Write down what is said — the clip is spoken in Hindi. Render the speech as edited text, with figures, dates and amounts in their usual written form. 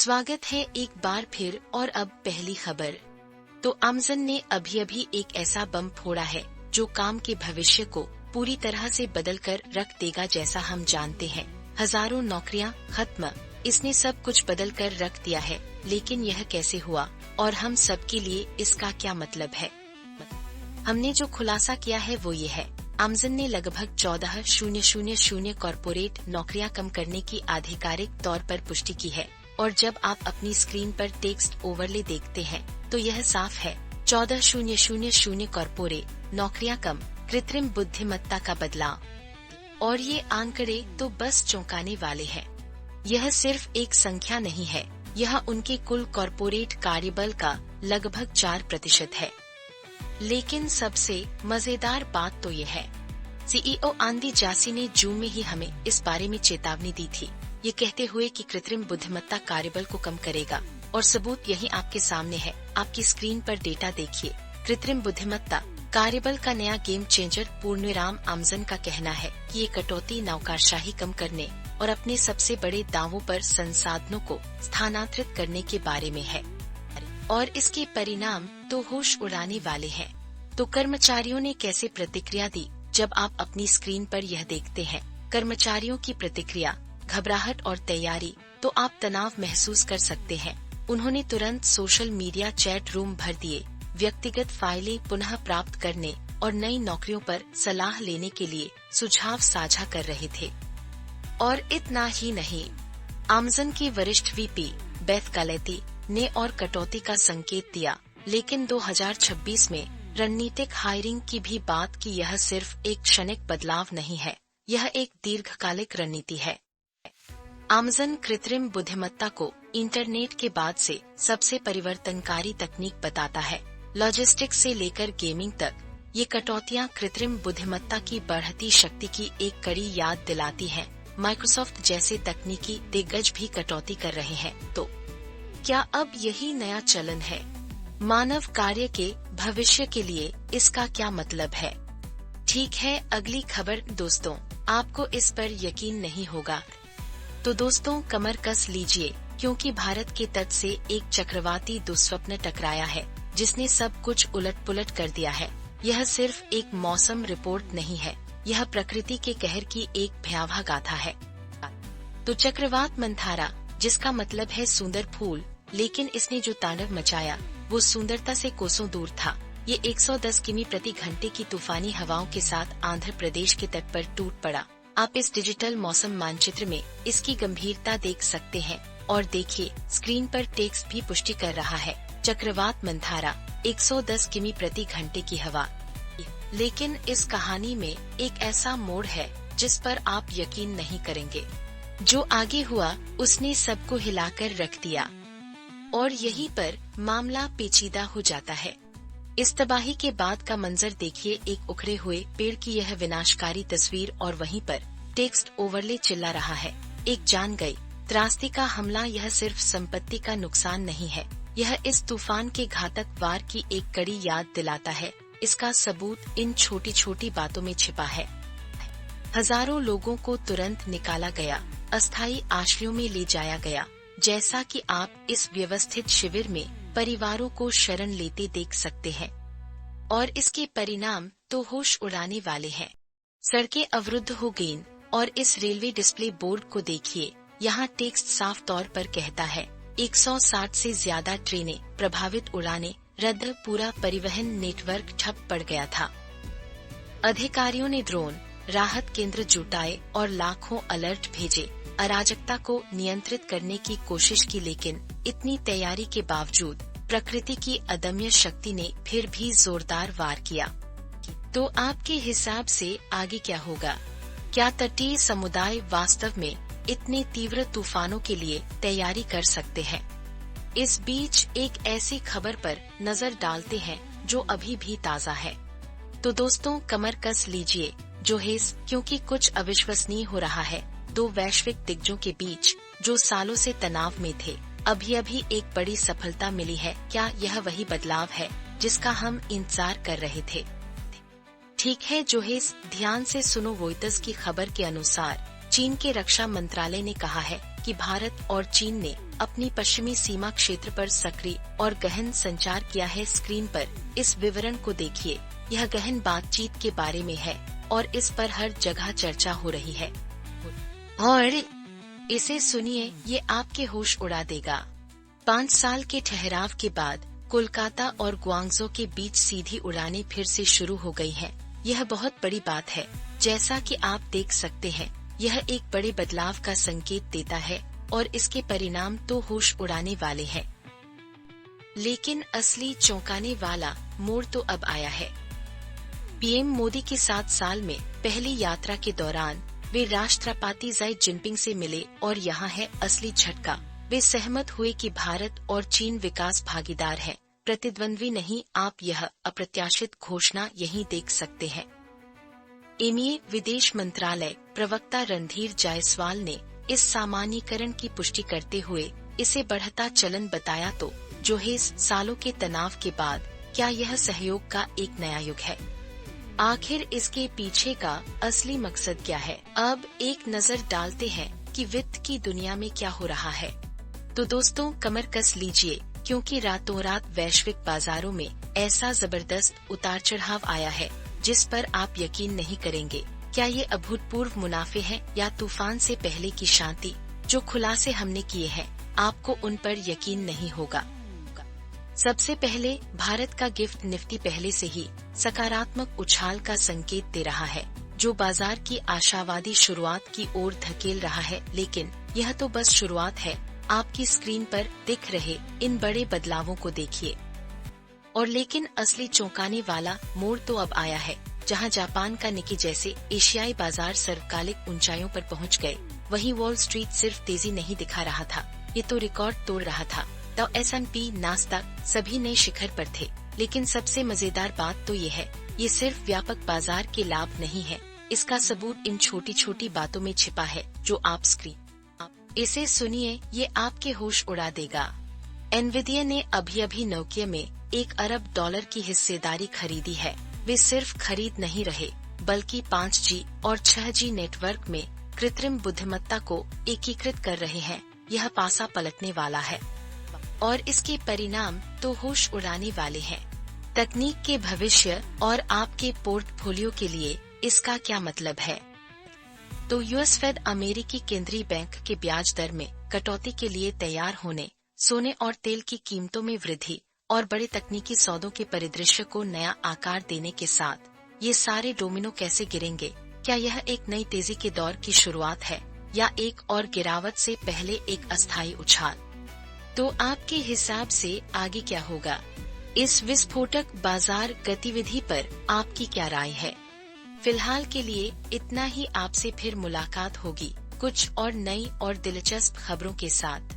स्वागत है एक बार फिर और अब पहली खबर। तो अमेज़न ने अभी एक ऐसा बम फोड़ा है जो काम के भविष्य को पूरी तरह से बदल कर रख देगा। जैसा हम जानते हैं, हजारों नौकरियां खत्म, इसने सब कुछ बदल कर रख दिया है। लेकिन यह कैसे हुआ और हम सब के लिए इसका क्या मतलब है? हमने जो खुलासा किया है वो ये है, अमेज़न ने लगभग 14,000 कॉर्पोरेट नौकरियां कम करने की आधिकारिक तौर पर पुष्टि की है। और जब आप अपनी स्क्रीन पर टेक्स्ट ओवरले देखते हैं तो यह साफ है, 14,000 कॉर्पोरेट नौकरियां कम, कृत्रिम बुद्धिमत्ता का बदलाव। और ये आंकड़े तो बस चौंकाने वाले हैं। यह सिर्फ एक संख्या नहीं है, यह उनके कुल कॉर्पोरेट कार्यबल का लगभग 4% है। लेकिन सबसे मजेदार बात तो यह है, सीईओ आंदी जासी ने जून में ही हमें इस बारे में चेतावनी दी थी, ये कहते हुए कि कृत्रिम बुद्धिमत्ता कार्यबल को कम करेगा। और सबूत यही आपके सामने है, आपकी स्क्रीन पर डेटा देखिए। कृत्रिम बुद्धिमत्ता कार्यबल का नया गेम चेंजर पूर्णविराम। अमेज़न का कहना है कि ये कटौती नौकरशाही कम करने और अपने सबसे बड़े दावों पर संसाधनों को स्थानांतरित करने के बारे में है, और इसके परिणाम तो होश उड़ाने वाले हैं। तो कर्मचारियों ने कैसे प्रतिक्रिया दी जब आप अपनी स्क्रीन पर यह देखते हैं? कर्मचारियों की प्रतिक्रिया, घबराहट और तैयारी। तो आप तनाव महसूस कर सकते हैं। उन्होंने तुरंत सोशल मीडिया चैट रूम भर दिए, व्यक्तिगत फाइलें पुनः प्राप्त करने और नई नौकरियों पर सलाह लेने के लिए सुझाव साझा कर रहे थे। और इतना ही नहीं, अमेज़न की वरिष्ठ वीपी बेथ कालेती ने और कटौती का संकेत दिया। लेकिन 2026 में रणनीतिक हायरिंग की भी बात की। यह सिर्फ एक क्षणिक बदलाव नहीं है, यह एक दीर्घकालिक रणनीति है। अमेज़न कृत्रिम बुद्धिमत्ता को इंटरनेट के बाद से सबसे परिवर्तनकारी तकनीक बताता है। लॉजिस्टिक्स से लेकर गेमिंग तक, ये कटौतियां कृत्रिम बुद्धिमत्ता की बढ़ती शक्ति की एक कड़ी याद दिलाती हैं। माइक्रोसॉफ्ट जैसे तकनीकी दिग्गज भी कटौती कर रहे हैं। तो क्या अब यही नया चलन है? मानव कार्य के भविष्य के लिए इसका क्या मतलब है? ठीक है, अगली खबर दोस्तों, आपको इस पर यकीन नहीं होगा। तो दोस्तों, कमर कस लीजिए, क्योंकि भारत के तट से एक चक्रवाती दुस्वप्न टकराया है जिसने सब कुछ उलट-पुलट कर दिया है। यह सिर्फ एक मौसम रिपोर्ट नहीं है, यह प्रकृति के कहर की एक भयावह गाथा है। तो चक्रवात मंथारा, जिसका मतलब है सुंदर फूल, लेकिन इसने जो तांडव मचाया वो सुंदरता से कोसों दूर था। ये 110 किमी प्रति घंटे की तूफानी हवाओं के साथ आंध्र प्रदेश के तट पर टूट पड़ा। आप इस डिजिटल मौसम मानचित्र में इसकी गंभीरता देख सकते हैं। और देखिए, स्क्रीन पर टेक्स्ट भी पुष्टि कर रहा है, चक्रवात मंथारा, 110 किमी प्रति घंटे की हवा। लेकिन इस कहानी में एक ऐसा मोड़ है जिस पर आप यकीन नहीं करेंगे। जो आगे हुआ उसने सबको हिलाकर रख दिया, और यहीं पर मामला पेचीदा हो जाता है। इस तबाही के बाद का मंजर देखिए, एक उखड़े हुए पेड़ की यह विनाशकारी तस्वीर, और वहीं पर टेक्स्ट ओवरले चिल्ला रहा है, एक जान गई, त्रासदी का हमला। यह सिर्फ संपत्ति का नुकसान नहीं है, यह इस तूफान के घातक वार की एक कड़ी याद दिलाता है। इसका सबूत इन छोटी छोटी बातों में छिपा है। हजारों लोगों को तुरंत निकाला गया, अस्थायी आश्रयों में ले जाया गया, जैसा कि आप इस व्यवस्थित शिविर में परिवारों को शरण लेते देख सकते हैं। और इसके परिणाम तो होश उड़ाने वाले हैं। सड़कें अवरुद्ध हो गईं, और इस रेलवे डिस्प्ले बोर्ड को देखिए, यहाँ टेक्स्ट साफ तौर पर कहता है, 160 से ज्यादा ट्रेनें प्रभावित, उड़ानें रद्द, पूरा परिवहन नेटवर्क ठप पड़ गया था। अधिकारियों ने ड्रोन, राहत केंद्र जुटाए और लाखों अलर्ट भेजे, अराजकता को नियंत्रित करने की कोशिश की। लेकिन इतनी तैयारी के बावजूद प्रकृति की अदम्य शक्ति ने फिर भी जोरदार वार किया। तो आपके हिसाब से आगे क्या होगा? क्या तटीय समुदाय वास्तव में इतने तीव्र तूफानों के लिए तैयारी कर सकते हैं? इस बीच एक ऐसी खबर पर नजर डालते हैं जो अभी भी ताज़ा है। तो दोस्तों, कमर कस लीजिए जोहेस, क्योंकि कुछ अविश्वसनीय हो रहा है। दो वैश्विक दिग्गजों के बीच जो सालों से तनाव में थे, अभी एक बड़ी सफलता मिली है। क्या यह वही बदलाव है जिसका हम इंतजार कर रहे थे? ठीक है जोहेस, ध्यान से सुनो। वॉयटर्स की खबर के अनुसार चीन के रक्षा मंत्रालय ने कहा है कि भारत और चीन ने अपनी पश्चिमी सीमा क्षेत्र पर सक्रिय और गहन संचार किया है। स्क्रीन पर इस विवरण को देखिए। यह गहन बातचीत के बारे में है और इस पर हर जगह चर्चा हो रही है और इसे सुनिए, ये आपके होश उड़ा देगा। 5 साल के ठहराव के बाद कोलकाता और ग्वांगझो के बीच सीधी उड़ानें फिर से शुरू हो गई हैं। यह बहुत बड़ी बात है। जैसा कि आप देख सकते हैं, यह एक बड़े बदलाव का संकेत देता है और इसके परिणाम तो होश उड़ाने वाले हैं। लेकिन असली चौंकाने वाला मोड़ तो अब आया है। पीएम मोदी की 7 साल में पहली यात्रा के दौरान वे राष्ट्रपति शी जिनपिंग से मिले और यहाँ है असली झटका। वे सहमत हुए कि भारत और चीन विकास भागीदार हैं, प्रतिद्वंद्वी नहीं। आप यह अप्रत्याशित घोषणा यहीं देख सकते हैं। एमईए विदेश मंत्रालय प्रवक्ता रणधीर जायसवाल ने इस सामान्यीकरण की पुष्टि करते हुए इसे बढ़ता चलन बताया। तो जो है सालों के तनाव के बाद क्या यह सहयोग का एक नया युग है? आखिर इसके पीछे का असली मकसद क्या है? अब एक नजर डालते हैं कि वित्त की दुनिया में क्या हो रहा है। तो दोस्तों, कमर कस लीजिए, क्योंकि रातों रात वैश्विक बाजारों में ऐसा जबरदस्त उतार चढ़ाव आया है जिस पर आप यकीन नहीं करेंगे। क्या ये अभूतपूर्व मुनाफे हैं या तूफान से पहले की शांति? जो खुलासे हमने किए हैं, आपको उन पर यकीन नहीं होगा। सबसे पहले भारत का गिफ्ट निफ्टी पहले से ही सकारात्मक उछाल का संकेत दे रहा है, जो बाजार की आशावादी शुरुआत की ओर धकेल रहा है। लेकिन यह तो बस शुरुआत है। आपकी स्क्रीन पर दिख रहे इन बड़े बदलावों को देखिए। और लेकिन असली चौंकाने वाला मोड़ तो अब आया है, जहां जापान का निकी जैसे एशियाई बाजार सर्वकालिक ऊंचाइयों पर पहुंच गए, वहीं वॉल स्ट्रीट सिर्फ तेजी नहीं दिखा रहा था, ये तो रिकॉर्ड तोड़ रहा था। तो S&P, नास्डैक सभी नए शिखर पर थे। लेकिन सबसे मजेदार बात तो ये है, ये सिर्फ व्यापक बाजार के लाभ नहीं है, इसका सबूत इन छोटी छोटी बातों में छिपा है जो आप स्क्रीन इसे सुनिए, ये आपके होश उड़ा देगा। एनवीडिया ने अभी नोकिया में $1 अरब की हिस्सेदारी खरीदी है। वे सिर्फ खरीद नहीं रहे, बल्कि 5G और 6G नेटवर्क में कृत्रिम बुद्धिमत्ता को एकीकृत कर रहे हैं। यह पासा पलटने वाला है और इसके परिणाम तो होश उड़ाने वाले हैं। तकनीक के भविष्य और आपके पोर्टफोलियो के लिए इसका क्या मतलब है? तो यूएस फेड अमेरिकी केंद्रीय बैंक के ब्याज दर में कटौती के लिए तैयार होने, सोने और तेल की कीमतों में वृद्धि और बड़े तकनीकी सौदों के परिदृश्य को नया आकार देने के साथ ये सारे डोमिनो कैसे गिरेंगे? क्या यह एक नई तेजी के दौर की शुरुआत है या एक और गिरावट से पहले एक अस्थायी उछाल? तो आपके हिसाब से आगे क्या होगा? इस विस्फोटक बाजार गतिविधि पर आपकी क्या राय है? फिलहाल के लिए इतना ही। आपसे फिर मुलाकात होगी कुछ और नई और दिलचस्प खबरों के साथ।